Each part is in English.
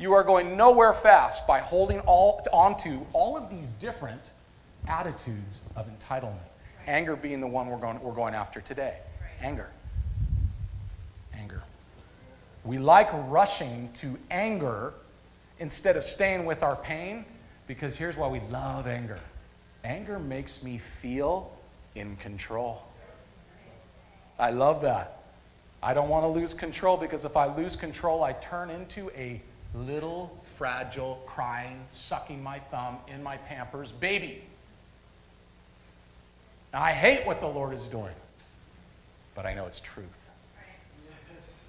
You are going nowhere fast by holding onto all of these different attitudes of entitlement. Anger being the one we're going after today. Anger. Anger. We like rushing to anger instead of staying with our pain, because here's why we love anger. Anger makes me feel in control. I love that. I don't want to lose control, because if I lose control, I turn into a little, fragile, crying, sucking my thumb in my Pampers baby. Now, I hate what the Lord is doing, but I know it's truth.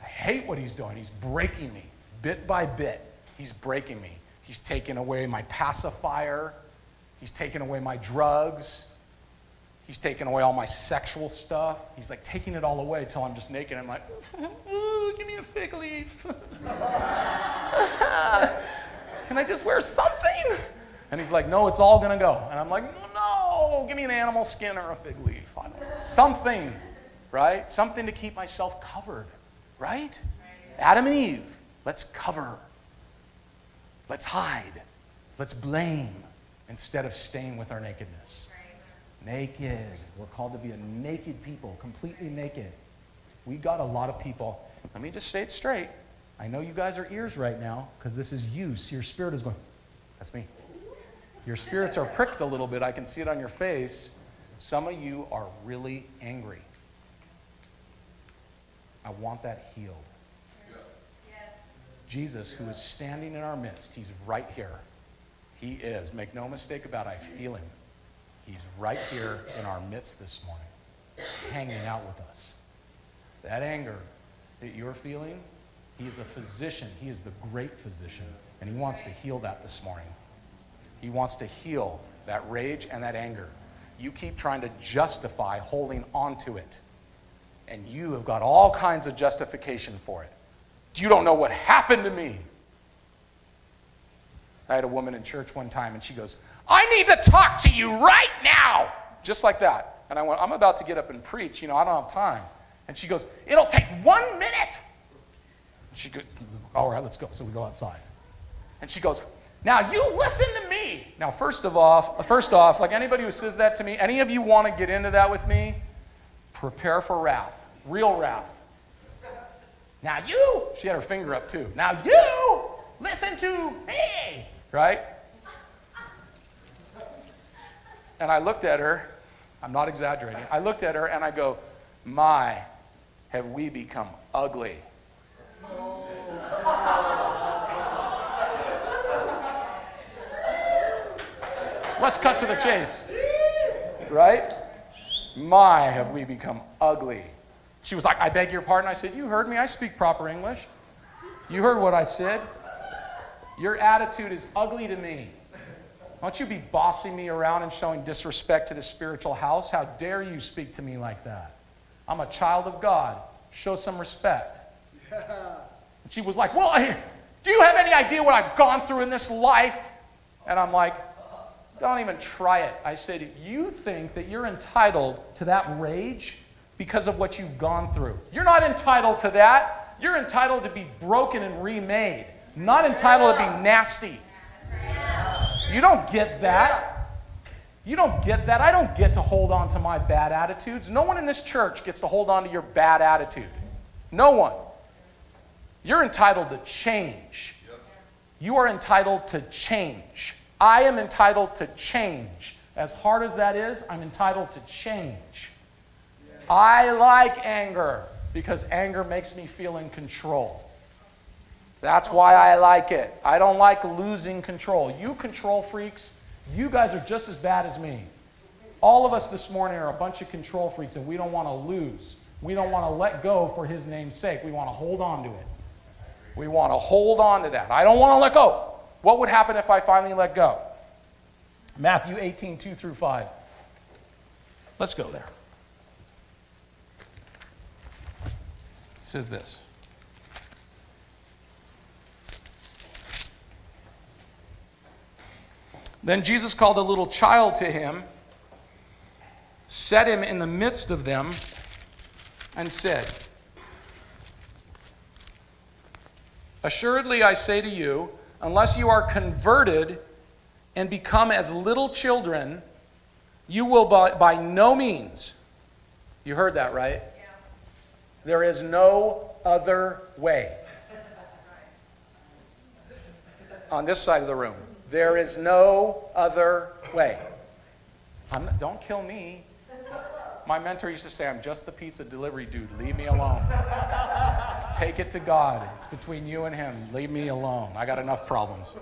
I hate what he's doing. He's breaking me bit by bit. He's breaking me. He's taking away my pacifier. He's taking away my drugs. He's taking away all my sexual stuff. He's like taking it all away until I'm just naked. I'm like, ooh, give me a fig leaf. Can I just wear something? And he's like, no, it's all going to go. And I'm like, no, give me an animal skin or a fig leaf. I don't know. Something, right? Something to keep myself covered, right? Adam and Eve, let's cover. Let's hide. Let's blame instead of staying with our nakedness. Naked. We're called to be a naked people, completely naked. We got a lot of people. Let me just say it straight. I know you guys are ears right now, because this is you. So your spirit is going, that's me. Your spirits are pricked a little bit. I can see it on your face. Some of you are really angry. I want that healed. Jesus, who is standing in our midst, he's right here. He is. Make no mistake about it, I feel him. He's right here in our midst this morning, hanging out with us. That anger that you're feeling, he is a physician. He is the great physician, and he wants to heal that this morning. He wants to heal that rage and that anger. You keep trying to justify holding on to it, and you have got all kinds of justification for it. You don't know what happened to me. I had a woman in church one time, and she goes, I need to talk to you right now. Just like that. And I went, I'm about to get up and preach. I don't have time. And she goes, it'll take 1 minute. She goes, all right, let's go. So we go outside. And she goes, now you listen to me. Now, first off, like anybody who says that to me, any of you want to get into that with me, prepare for wrath. Real wrath. Now you, she had her finger up too. Now you, listen to me, right? And I looked at her, I'm not exaggerating, I looked at her and I go, my, have we become ugly. Let's cut to the chase, right? My, have we become ugly. She was like, I beg your pardon. I said, you heard me. I speak proper English. You heard what I said. Your attitude is ugly to me. Don't you be bossing me around and showing disrespect to the spiritual house. How dare you speak to me like that? I'm a child of God. Show some respect. And she was like, well, do you have any idea what I've gone through in this life? And I'm like, don't even try it. I said, you think that you're entitled to that rage because of what you've gone through. You're not entitled to that. You're entitled to be broken and remade. Not entitled to be nasty. You don't get that. You don't get that. I don't get to hold on to my bad attitudes. No one in this church gets to hold on to your bad attitude. No one. You're entitled to change. You are entitled to change. I am entitled to change. As hard as that is, I'm entitled to change. I like anger because anger makes me feel in control. That's why I like it. I don't like losing control. You control freaks, you guys are just as bad as me. All of us this morning are a bunch of control freaks, and we don't want to lose. We don't want to let go for his name's sake. We want to hold on to it. We want to hold on to that. I don't want to let go. What would happen if I finally let go? Matthew 18, 2 through 5. Let's go there. It says this. Then Jesus called a little child to him, set him in the midst of them, and said, assuredly I say to you, unless you are converted and become as little children, you will by no means, you heard that, right? Yeah. There is no other way. On this side of the room, there is no other way. Don't kill me. My mentor used to say, I'm just the pizza delivery dude. Leave me alone. Take it to God. It's between you and him. Leave me alone. I got enough problems.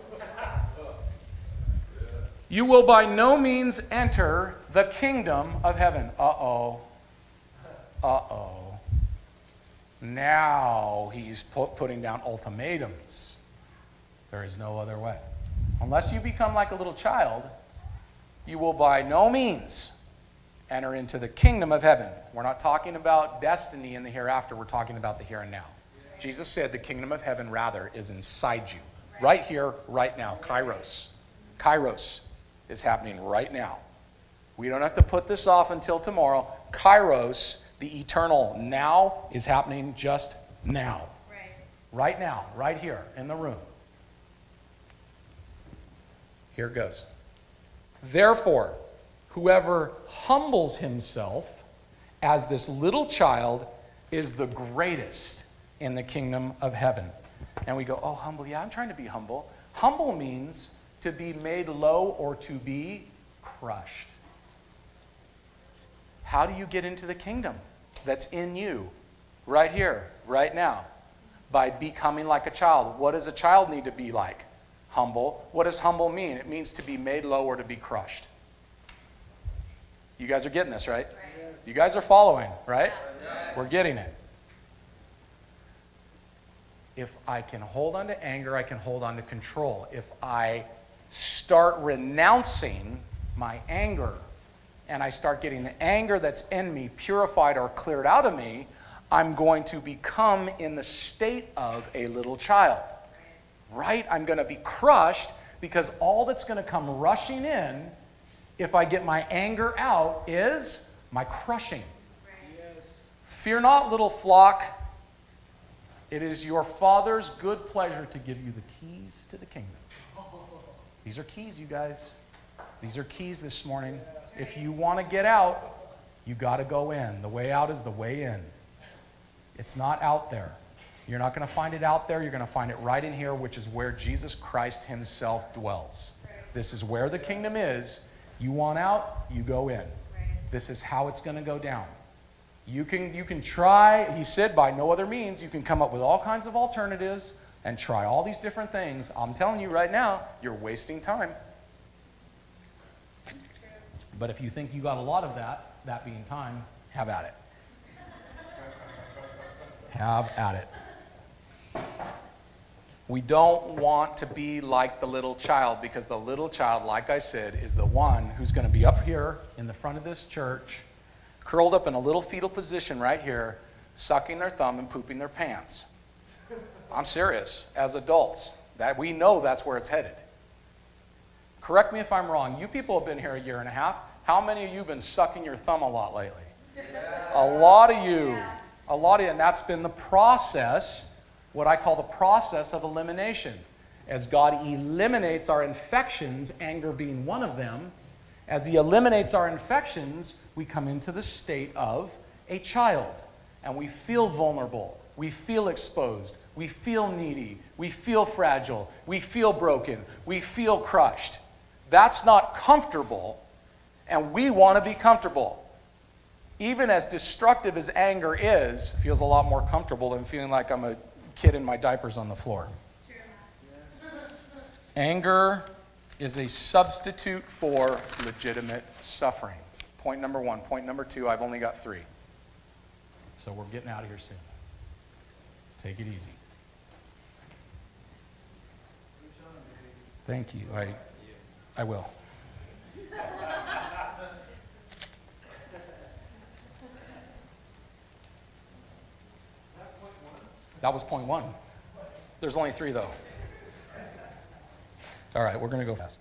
You will by no means enter the kingdom of heaven. Uh-oh. Uh-oh. Now he's putting down ultimatums. There is no other way. Unless you become like a little child, you will by no means enter into the kingdom of heaven. We're not talking about destiny in the hereafter. We're talking about the here and now. Jesus said the kingdom of heaven, rather, is inside you. Right here, right now. Kairos. Kairos is happening right now. We don't have to put this off until tomorrow. Kairos, the eternal now, is happening just now. Right now, right here in the room. Here it goes. Therefore, whoever humbles himself as this little child is the greatest in the kingdom of heaven. And we go, oh, humble. Yeah, I'm trying to be humble. Humble means to be made low or to be crushed. How do you get into the kingdom that's in you right here, right now? By becoming like a child. What does a child need to be like? Humble. What does humble mean? It means to be made low or to be crushed. You guys are getting this, right? You guys are following, right? We're getting it. If I can hold on to anger, I can hold on to control. If I start renouncing my anger and I start getting the anger that's in me purified or cleared out of me, I'm going to become in the state of a little child. Right? I'm going to be crushed because all that's going to come rushing in if I get my anger out is my crushing. Yes. Fear not, little flock. It is your Father's good pleasure to give you the keys to the kingdom. These are keys, you guys. These are keys this morning. If you want to get out, you got to go in. The way out is the way in. It's not out there. You're not going to find it out there. You're going to find it right in here, which is where Jesus Christ himself dwells. This is where the kingdom is. You want out, you go in. This is how it's going to go down. You can try, he said, by no other means. You can come up with all kinds of alternatives and try all these different things. I'm telling you right now, you're wasting time. But if you think you got a lot of that being time, have at it. Have at it. We don't want to be like the little child, because the little child, like I said, is the one who's going to be up here in the front of this church, curled up in a little fetal position right here, sucking their thumb and pooping their pants. I'm serious. As adults, that we know that's where it's headed. Correct me if I'm wrong. You people have been here a year and a half. How many of you have been sucking your thumb a lot lately? A lot of you. A lot of you. And that's been the process, what I call the process of elimination. As God eliminates our infections, anger being one of them, as he eliminates our infections, we come into the state of a child. And we feel vulnerable. We feel exposed. We feel needy. We feel fragile. We feel broken. We feel crushed. That's not comfortable, and we want to be comfortable. Even as destructive as anger is, it feels a lot more comfortable than feeling like I'm a kid in my diapers on the floor. Anger is a substitute for legitimate suffering. Point number one. Point number two, I've only got 3. So we're getting out of here soon. Take it easy. Thank you. I will. That was point 1. There's only 3, though. All right, we're going to go fast.